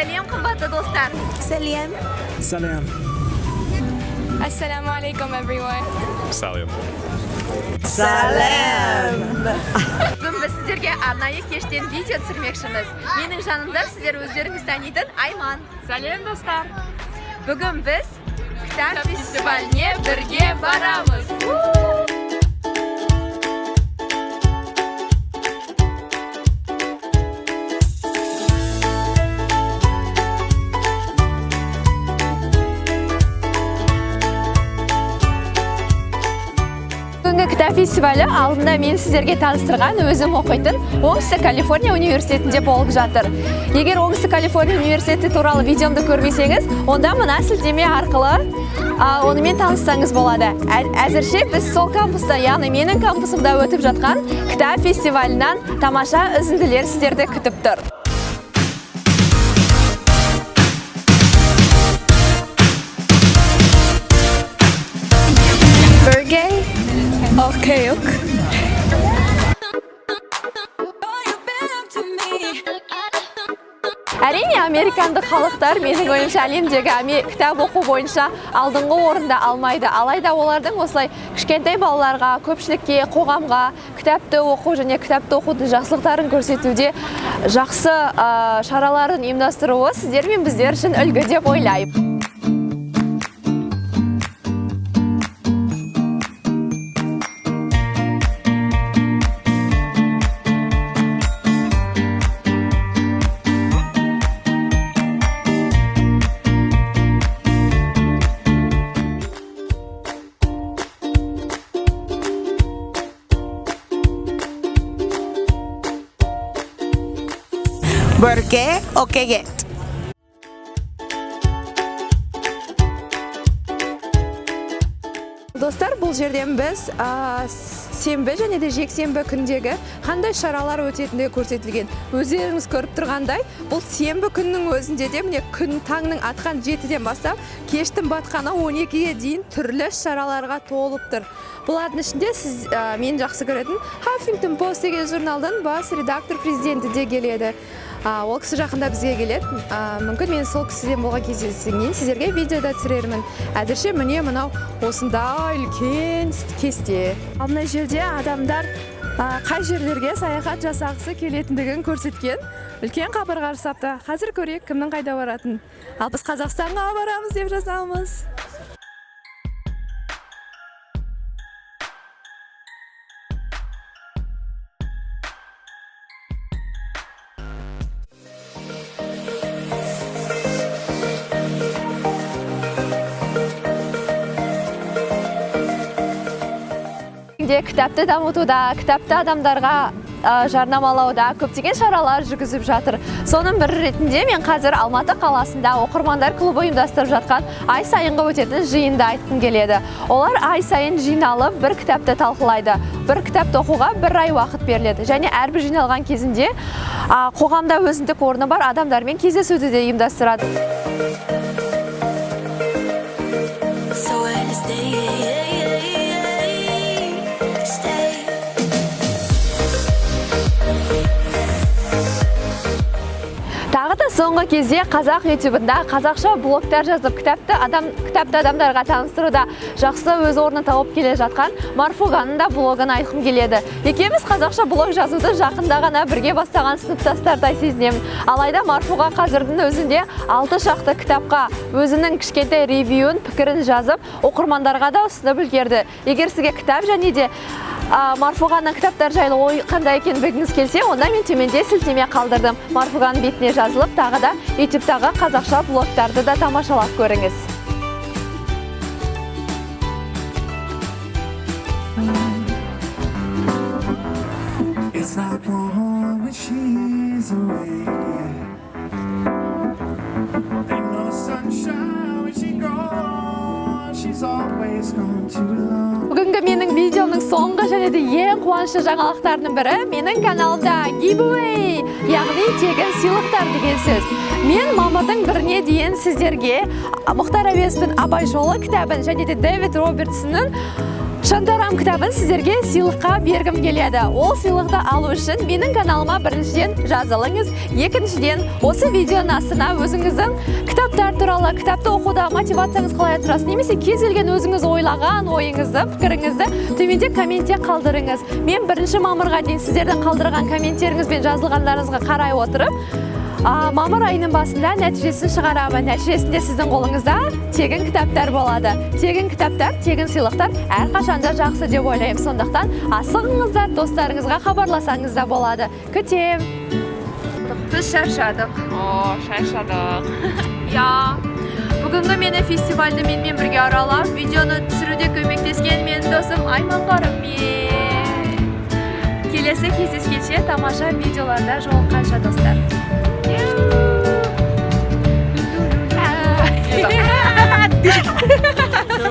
Сәлем қымбатты достар. Сәлем. Salam. Assalamu alaikum everyone. Salam. Сәлем. Бүгін біз сіздерге арнайы кештен видео түсірмекшіміз. Менің жанымда сіздер өздеріңіз танитын Айман. Сәлем достар. Бүгін біз кітап фестиваліне бірге барамыз. Бүгінгі кітап фестивалі алдында мен сіздерге таныстырған өзім оқитын Оңтүстік Калифорния университетінде болып жатыр. Егер Оңтүстік Калифорния университеті туралы видеомды көрмесеңіз, онда мына сілтеме арқылы онымен таныссаңыз болады. Әзірше біз сол кампуста, яғни менің кампусымда өтіп жатқан кітап фестивалінен тамаша үзінділер сіздерді күтіп тұр. Burger? Okay, ok. Әрине, американдық халықтар менің ойымша әлемдегі кітап оқу бойынша алдыңғы орында алмайды. Алайда олардың осылай кішкентай балаларға, көпшілікке, қоғамға кітапты оқу және кітапты оқудың жақсылықтарын көрсетуде жақсы шараларын ұйымдастыруы сіздер мен біздер үшін үлгі деп ойлаймын. Burger o keget. Достар, бұл жерден біз сенбі және де жексенбі күндегі қандай шаралар өтетіндігі көрсетілген. Өздеріңіз көріп тұрғандай, бұл сенбі күннің өзінде де міне күн таңның атқан 7-ден бастап кештің батқаны 12-ге дейін түрлі шараларға толып тұр. Бұлардың ішінде сіз мен жақсы көретін Huffington Post деген журналдың бас редактор президенті де келеді. Ол кісі жақында бізге келеді. Мүмкін мен сол кісіден болған кездескен сіздерге видеода түсірермін. Әзірше міне мынау осындай үлкен кесте. Мына жерде адамдар қай жерлерге саяхат жасағысы келетіндігін көрсеткен үлкен қабырға жасапты. Қазір көрейік кімнің қайда баратын. Ал біз Қазақстанға барамыз деп жазамыз. Кітапты дамытуда, кітапты адамдарға жарнамалауда көптеген шаралар жүргізіп жатыр. Соның бірі ретінде мен қазір Алматы қаласында оқырмандар клубы ұйымдастырып жатқан ай сайынғы өтетін жиынды айтқым келеді. Олар ай сайын жиналып бір кітапты талқылайды. Бір кітапты оқуға бір ай уақыт беріледі. Және әрбір жиналған кезінде қоғамда өзіндік орны бар адамдармен кездесуді де ұйымдастырады. Соңғы кезде қазақ ютубында қазақша блогтар жазып кітапты адамдарға таныстыруда жақсы өз орнын тауып келе жатқан Марфуганың да блогын айтқым келеді. Екеуміз қазақша блог жазуды жақында ғана бірге бастаған сыныптастардай сезінемін. Алайда Марфуға қазірдің өзінде 6 шақты кітапқа өзінің кішкентай ревьюін, пікірін жазып, оқырмандарға да ұсынып үлгерді. Егер сізге кітап және де Марфуғаның кітаптар жайлы ой қандай екенін білгіңіз келсе, онда мен төменде сілтеме қалдырдым. Марфуғаның бетіне жазылып, тағы да ютубтағы қазақша блогтарды да тамашалап көріңіз. Бүгінгі менің видеоның соңғы және де ең қуанышты жаңалықтарының бірі менің каналда giveaway, яғни тегін сыйлықтар деген сөз. Мен мамырдың 1-не дейін сіздерге Мұхтар Әуезовтің Абай жолы кітабын және де Дэвид Робертсонның Шантарам кітабын сіздерге сыйлыққа бергім келеді. Ол сыйлықты алу үшін менің каналыма біріншіден жазылыңыз, екіншіден осы видеоның астына өзіңіздің кітаптар туралы, кітапты оқуда мотивацияңыз қалай тұрасыз, немесе кез келген өзіңіз ойлаған ойыңызды, пікіріңізді төменде комментте қалдырыңыз. Мен 1 мамырға дейін сіздердің қалдырған комменттеріңіз бен жазылғандарыңызға қарай отырып, мамыр айының басында нәтижесін шығарамын. Нәтижесінде сіздің қолыңызда тегін кітаптар болады. Тегін кітаптар, тегін сыйлықтар әрқашанда жақсы деп ойлаймын. Сондықтан асығыңыздар, достарыңызға хабарласаңыз да болады. Күтем. Біз шаршадық. Шаршадық. Бүгінгі мені фестивальді менімен бірге аралап, видеоны түсіруде көмектескен менің досым Айманғарым мен. Келесі кездескенше тамаша видеоларда жолыққанша достар. Yeah.